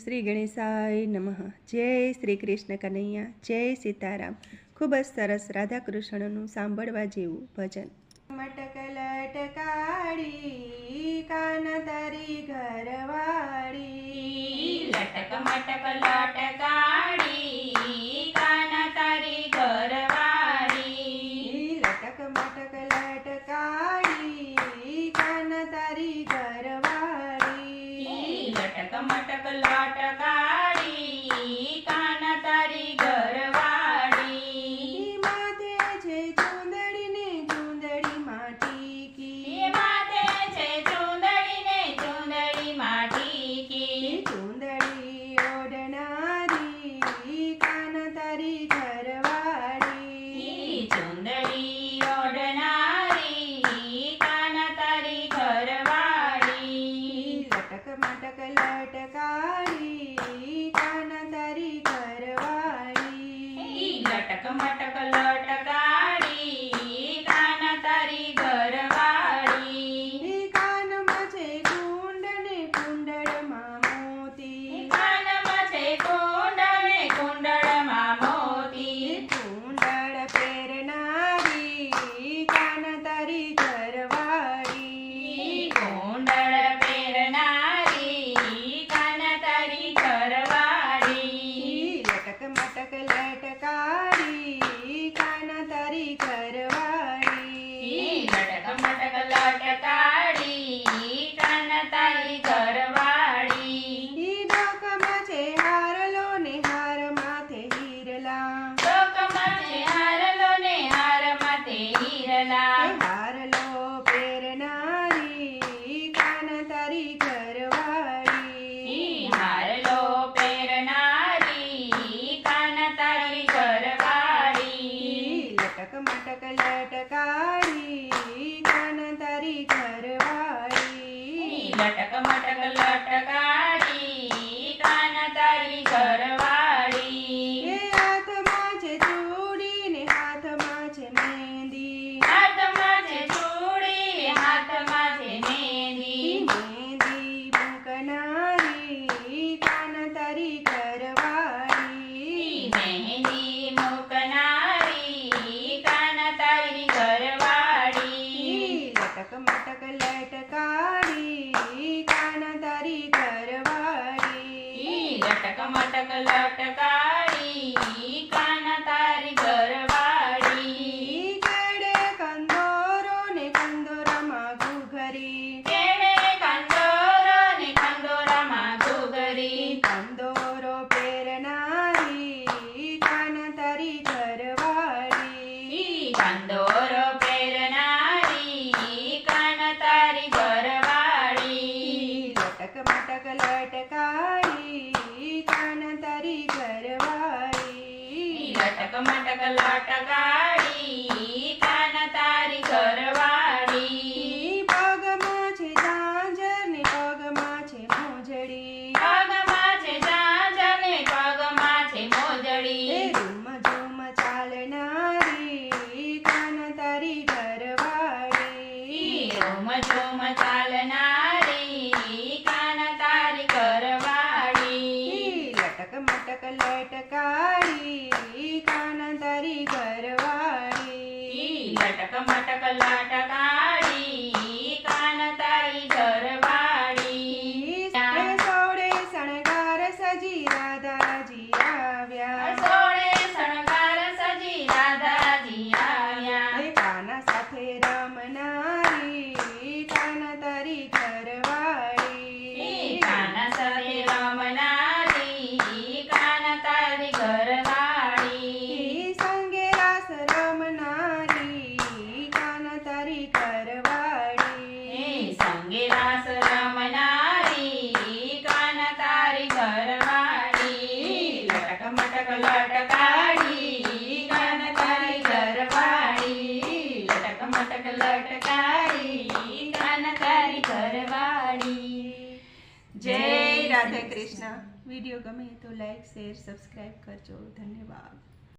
શ્રી ગણેશાય નમઃ। જય શ્રી કૃષ્ણ કનૈયા, જય સીતારામ। ખૂબ જ સરસ રાધા કૃષ્ણનું સાંભળવા જેવું ભજન। મટક લટકાળી કાન તારી ઘરવાળી, લટક મટક લટકાળી કાન તારી ઘરવાળી, લટક મટક લટકાળી કાન તારી ઘરવાળી, લટક મટક લટકાળી કાન તારી ઘરવાળી, માથે છે ચૂંદડી ને ચૂંદડી માટી કી, માથે છે ચૂંદડી ને ચૂંદડી માટી કી, ચૂંદડી ઓઢનારી કાન તારી ઘરવાળી, ચૂંદડી ઓઢનારી કાન તારી ઘરવાળી, લટક મટક લટકાળી કાન તારી ઘરવાળી, લટક મટક લટકાળી કાન તારી ઘરવાળી, કાનમાં છે કુંડ ને કુંડળમાં મોતી, કાનમાં છે કુંડ ને કુંડળમાં મોતી, કુંડળ પહેરનારી કાન તારી ઘરવાળી, કુંડળ પહેરનારી કાન તારી ઘરવાળી, લટક મટક લટકાળી કાન તારી ઘરવાળી, લટક મટક લટકાળી કાન તારી ઘરવાળી, ડોકમાં છે હારલો ને હાર માથે હીરલા, ડોકમાં છે હારલો ને હાર માથે હીરલા, હારલો પહેરનારી કાન તારી ઘરવાળી, હારલો પહેરનારી કાન તારી ઘરવાળી, લટક મટક લટકાળી કાન તારી ઘરવાળી, લટક મટક લટકાળી કાન તારી ઘરવાળી, હાથમાં છે ચૂડી ને હાથમાં છે મહેંદી, હાથમાં છે ચૂડી હાથમાં છે મહેંદી, મહેંદી મૂકનારી કાન તારી ઘરવાળી, મહેંદી મૂકનારી કાન તારી ઘરવાળી, લટક મટક લટકાળી કાન તારી ઘરવાળી, લટક મટક લટકાળી કાન તારી ઘરવાળી, કેડે કંદોરો ને કંદોરામાં ઘૂઘરી, કેળે કંદોરો ને કંદોરામાં ઘૂઘરી, કંદોરો પહેરનારી કાન તારી ઘરવાળી, કંદોરો પહેરનારી કાન તારી ઘરવાળી, લટક મટક લટકાળી કાન તારી ઘરવાળી, લટક મટક લટકાળી કાન તારી ઘરવાળી, પગમાં છે ઝાંઝર ને પગમાં છે મોજડી, પગમાં છે ઝાંઝર ને પગમાં છે મોજડી, રૂમ ઝૂમ ચાલનારી કાન તારી ઘરવાળી, રૂમ ઝૂમ ચાલનારી કાન તારી ઘરવાળી, લટક મટક લટકાળી કાન તારી ઘરવાળી, લટક મટક લટકાળી કાન તારી ઘરવાળી, સોળે શણગાર સજી રાધાજી આવ્યા, સોળે શણગાર સજી રાધાજી આવ્યા, કાના સાથે રમનારી કાન તારી ઘરવાળી, કાના સાથે રમનારી કાન તારી ઘરવાળી, સંગે રાસ રમનારી કાન તારી ઘરવાળી, સંગે રાસ રમનારી કાન તારી ઘરવાળી, લટક મટક લટકાળી કાન તારી ઘરવાળી, લટક મટક લટકાળી કાન તારી ઘરવાળી। જય રાધા કૃષ્ણ। વિડીયો ગમે તો લાઈક શેર સબસ્ક્રાઈબ કરજો। ધન્યવાદ।